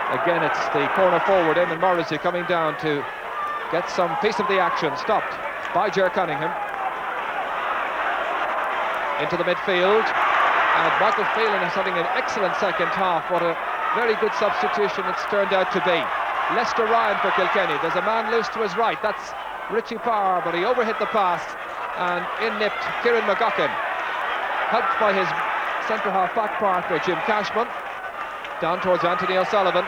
Again, it's the corner forward, Eamon Morrissey, coming down to get some piece of the action. Stopped by Ger Cunningham. Into the midfield. And Michael Phelan is having an excellent second half. What a very good substitution it's turned out to be. Lester Ryan for Kilkenny. There's a man loose to his right. That's Richie Power, but he overhit the pass and in-nipped Kieran McGuckin. Helped by his centre-half back partner, Jim Cashman. Down towards Anthony O'Sullivan.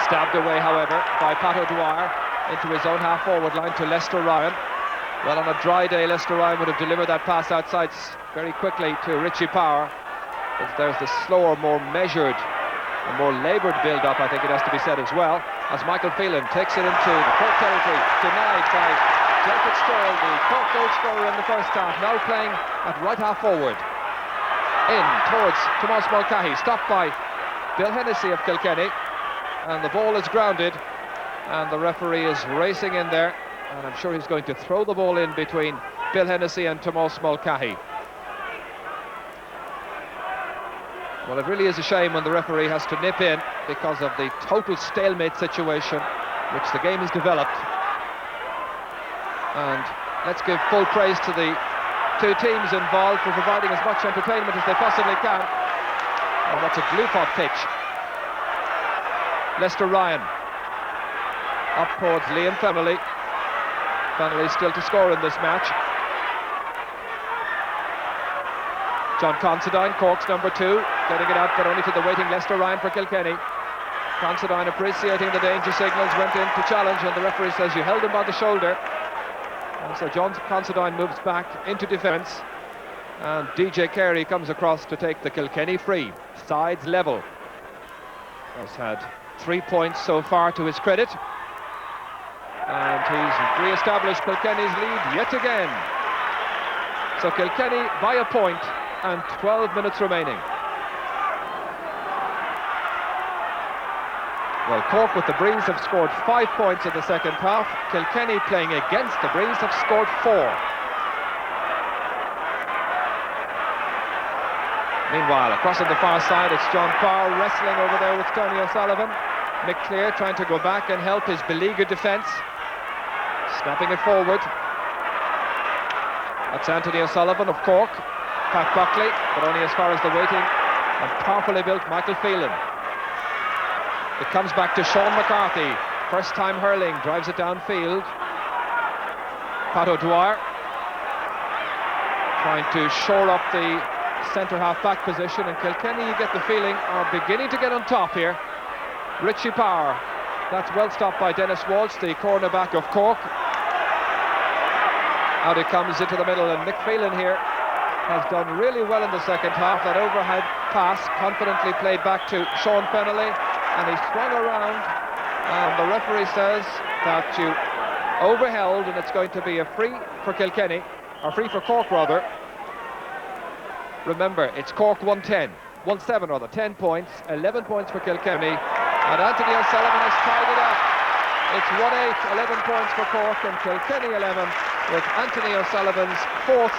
Stabbed away, however, by Pat O'Dwyer into his own half-forward line to Lester Ryan. Well, on a dry day, Lester Ryan would have delivered that pass outside very quickly to Richie Power. But there's the slower, more measured, and more laboured build-up, I think it has to be said as well, as Michael Phelan takes it into the Cork territory, denied by Joe Fitzgerald, the Cork goal scorer in the first half, now playing at right half-forward. In towards Tomás Mulcahy, stopped by Bill Hennessy of Kilkenny, and the ball is grounded, and the referee is racing in there, and I'm sure he's going to throw the ball in between Bill Hennessy and Tomás Mulcahy. Well, it really is a shame when the referee has to nip in because of the total stalemate situation which the game has developed. And let's give full praise to the two teams involved for providing as much entertainment as they possibly can. And that's a glue-pot pitch. Lester Ryan up towards Liam Fennelly. Fennelly still to score in this match. John Considine, Cork's number 2, getting it out but only to the waiting Lester Ryan for Kilkenny. Considine, appreciating the danger signals, went in to challenge, and the referee says you held him by the shoulder. And so John Considine moves back into defence, and DJ Carey comes across to take the Kilkenny free. Sides level. Has had 3 points so far to his credit, and he's re-established Kilkenny's lead yet again. So Kilkenny by a point and 12 minutes remaining. Well, Cork with the breeze have scored 5 points in the second half. Kilkenny, playing against the breeze, have scored 4. Meanwhile, across on the far side, it's John Power wrestling over there with Tony O'Sullivan. Mick Clear trying to go back and help his beleaguered defence. Snapping it forward. That's Anthony O'Sullivan of Cork. Pat Buckley, but only as far as the waiting and powerfully built Michael Phelan. It comes back to Sean McCarthy. First time hurling, drives it downfield. Pat O'Dwyer trying to shore up the centre half back position, and Kilkenny, you get the feeling, are beginning to get on top here. Richie Power, that's well stopped by Dennis Walsh, the cornerback of Cork. Out it comes into the middle, and Mick Phelan here has done really well in the second half. That overhead pass confidently played back to Sean Fennelly, and he swung around, and the referee says that you overheld, and it's going to be a free for Kilkenny, or free for Cork rather. Remember, it's Cork 1-7 rather, 10 points, 11 points for Kilkenny, and Anthony O'Sullivan has tied it up. It's 1-8, 11 points for Cork, and Kilkenny 11, with Anthony O'Sullivan's 4th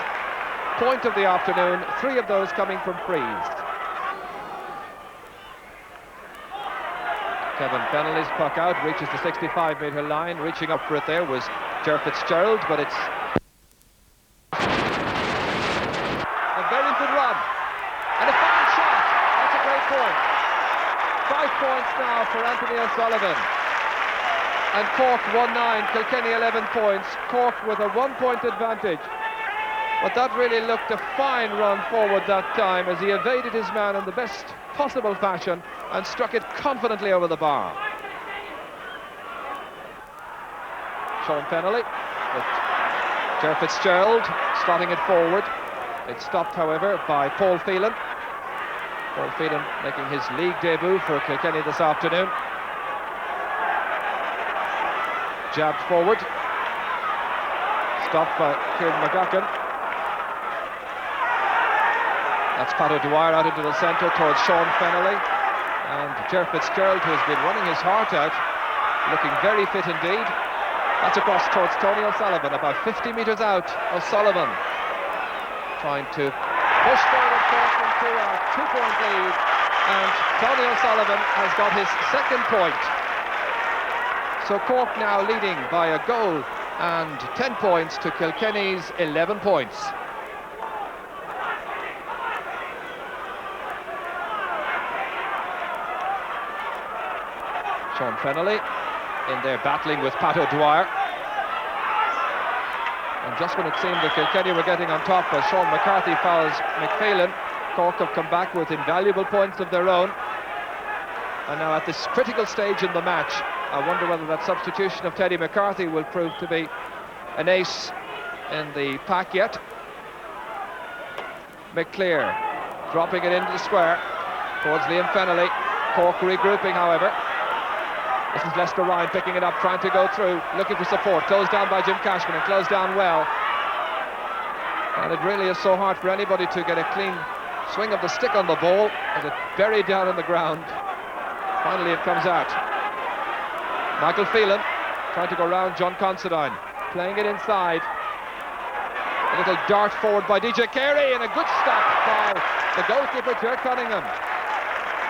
point of the afternoon, 3 of those coming from frees. Kevin Fennelly's puck out, reaches the 65-metre line. Reaching up for it there was Ger Fitzgerald, but it's a very good run. And a fine shot. That's a great point. 5 points now for Anthony O'Sullivan. And Cork 1-9, Kilkenny 11 points. Cork with a 1-point advantage. But that really looked a fine run forward that time as he evaded his man in the best possible fashion and struck it confidently over the bar. Sean Fennelly with Ger Fitzgerald slotting it forward. It's stopped, however, by Paul Phelan. Paul Phelan making his league debut for Kilkenny this afternoon. Jabbed forward. Stopped by Kieran McGuckin. That's Pat O'Dwyer out into the centre towards Sean Fennelly. And Ger Fitzgerald, who has been running his heart out, looking very fit indeed. That's across towards Tony O'Sullivan, about 50 metres out. O'Sullivan trying to push forward Cork into a 2-point lead. and Tony O'Sullivan has got his second point. So Cork now leading by a goal and 10 points to Kilkenny's 11 points. Sean Fennelly in there battling with Pat O'Dwyer. And just when it seemed that Kilkenny were getting on top as Sean McCarthy fouls McPhelan, Cork have come back with invaluable points of their own. And now at this critical stage in the match, I wonder whether that substitution of Teddy McCarthy will prove to be an ace in the pack yet. McClear dropping it into the square towards Liam Fennelly. Cork regrouping, however. This is Lester Ryan picking it up, trying to go through, looking for support. Closed down by Jim Cashman, and closed down well. And it really is so hard for anybody to get a clean swing of the stick on the ball as it buried down on the ground. Finally it comes out. Michael Phelan trying to go round John Considine, playing it inside. A little dart forward by DJ Carey, and a good stop by the goalkeeper, Jer Cunningham.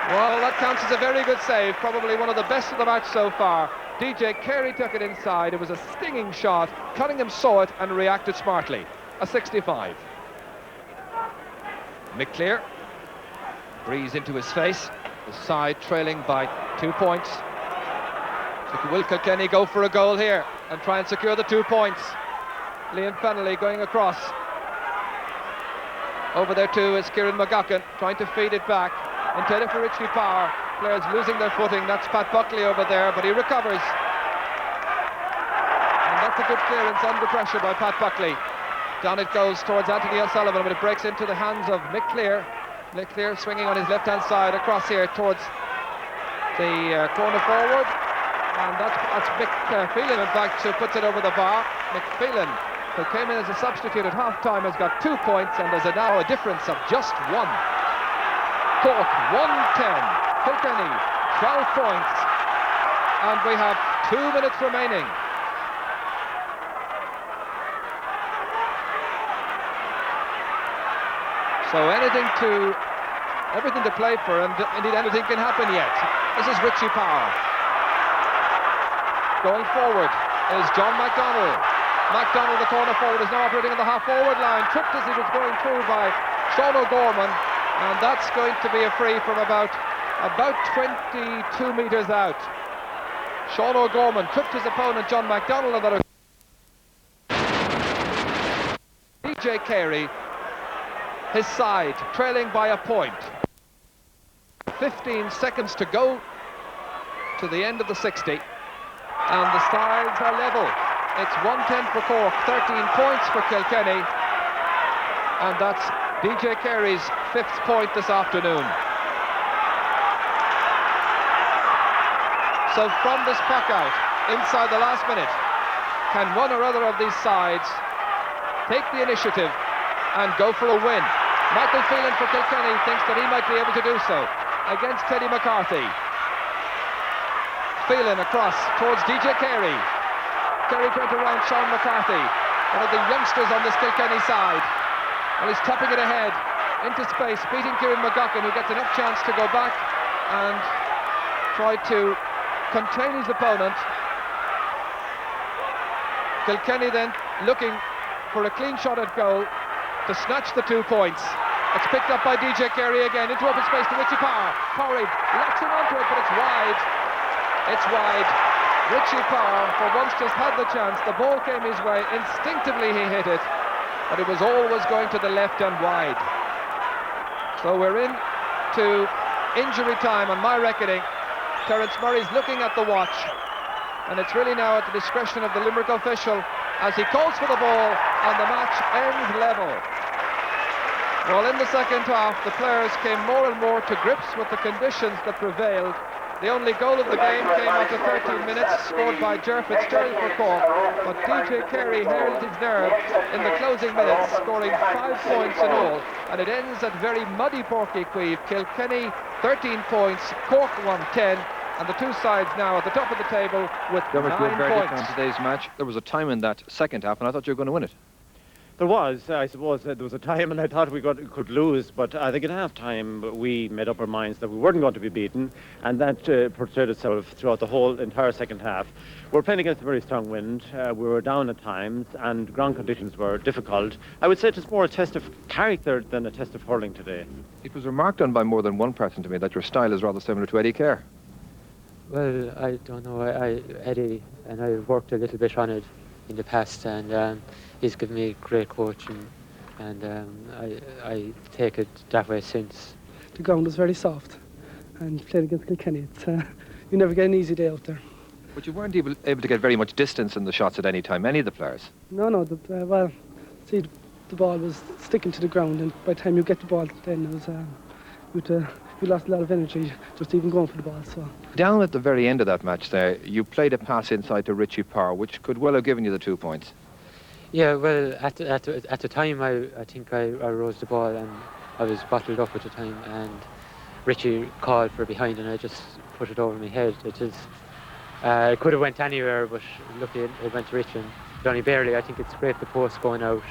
Well, that counts as a very good save, probably one of the best of the match so far. DJ Carey took it inside. It was a stinging shot. Cunningham saw it and reacted smartly. A 65. McClear, breeze into his face. The side trailing by 2 points. So will Kilkenny go for a goal here and try and secure the 2 points? Liam Fennelly going across. Over there too is Kieran McGuckin trying to feed it back. Intended for Richie Power. Players losing their footing. That's Pat Buckley over there, but he recovers. And that's a good clearance under pressure by Pat Buckley. Down it goes towards Anthony O'Sullivan, but it breaks into the hands of McClear. McClear swinging on his left-hand side across here towards the corner forward. And that's McPhelan, in fact, who puts it over the bar. McPhelan, who came in as a substitute at half-time, has got 2 points, and there's now a difference of just 1. Cork 1-10, Kilkenny 12 points, and we have 2 minutes remaining. So everything to play for, and indeed anything can happen yet. This is Richie Power. Going forward is John MacDonald. MacDonald, the corner forward, is now operating on the half-forward line, tripped as he was going through by Sean O'Gorman. And that's going to be a free from about 22 metres out. Sean O'Gorman tripped his opponent, John MacDonald, and that DJ Carey, his side, trailing by a point. 15 seconds to go to the end of the 60. And the sides are level. It's 1-10 for Cork, 13 points for Kilkenny. And that's DJ Carey's 5th point this afternoon. So from this puck out, inside the last minute, can one or other of these sides take the initiative and go for a win? Michael Phelan for Kilkenny thinks that he might be able to do so against Teddy McCarthy. Phelan across towards DJ Carey. Carey trying to round Sean McCarthy, one of the youngsters on this Kilkenny side. And he's tapping it ahead into space, beating Kieran McGuckin, who gets enough chance to go back and try to contain his opponent. Kilkenny then looking for a clean shot at goal to snatch the 2 points. It's picked up by DJ Carey again, into open space to Richie Power. Power latching onto it, but it's wide. It's wide. Richie Power, for once, just had the chance. The ball came his way. Instinctively he hit it, but it was always going to the left and wide. So we're in to injury time on my reckoning. Terence Murray's looking at the watch, and it's really now at the discretion of the Limerick official as he calls for the ball, and the match ends level. Well, in the second half, the players came more and more to grips with the conditions that prevailed. The only goal of the game came after 13 minutes, scored by Ger Fitzgerald for Cork, but DJ Carey held his nerve in the closing minutes, scoring 5 points in all, and it ends at very muddy Porky-Queeve. Kilkenny 13 points, Cork 1-10, and the two sides now at the top of the table with 9 points. On today's match, there was a time in that second half, and I thought you were going to win it. There was, I suppose, there was a time and I thought we could lose, but I think at half-time we made up our minds that we weren't going to be beaten, and that portrayed itself throughout the whole entire second half. We were playing against a very strong wind, we were down at times, and ground conditions were difficult. I would say it was more a test of character than a test of hurling today. It was remarked on by more than one person to me that your style is rather similar to Eddie Kerr. Well, I don't know. Eddie and I worked a little bit on it in the past, and he's given me great coaching, and I take it that way since. The ground was very soft, and playing against Kilkenny, you never get an easy day out there. But you weren't able to get very much distance in the shots at any time, any of the players. No, well, see, the ball was sticking to the ground, and by the time you get the ball, then it was you lost a lot of energy just even going for the ball. So Down at the very end of that match there, you played a pass inside to Richie Parr, which could well have given you the 2 points. Yeah, well, at the time, I think I rose the ball, and I was bottled up at the time, and Richie called for behind, and I just put it over my head. It could have went anywhere, but lucky it went to Richie, but only barely. I think it's great the post going out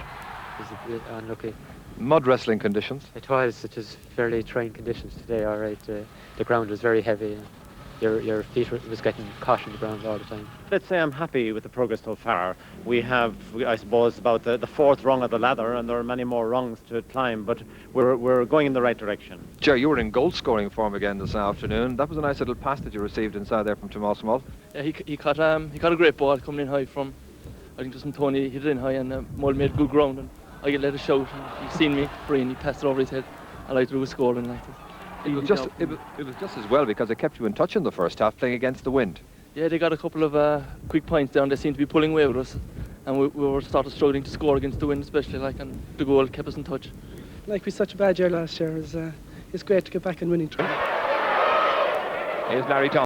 is a bit unlucky. Mud wrestling conditions? It was fairly trying conditions today, all right. The ground was very heavy. Your feet was getting caught in the ground all the time. Let's say I'm happy with the progress so far. We have, I suppose, about the fourth rung of the ladder, and there are many more rungs to climb, but we're going in the right direction. Jerry, you were in goal-scoring form again this afternoon. That was a nice little pass that you received inside there from Tomas Small. Yeah, he caught a great ball coming in high from, I think it was from Tony. Hit it in high, and Mull made good ground, and I let a shout, and he seen me free, and he passed it over his head. I like to do a score and like this. It was just as well because it kept you in touch in the first half, playing against the wind. Yeah, they got a couple of quick points down. They seemed to be pulling away with us, and we were started struggling to score against the wind, especially and the goal kept us in touch. like we such a bad year last year, it's great to get back and winning. Here's Larry Thompson.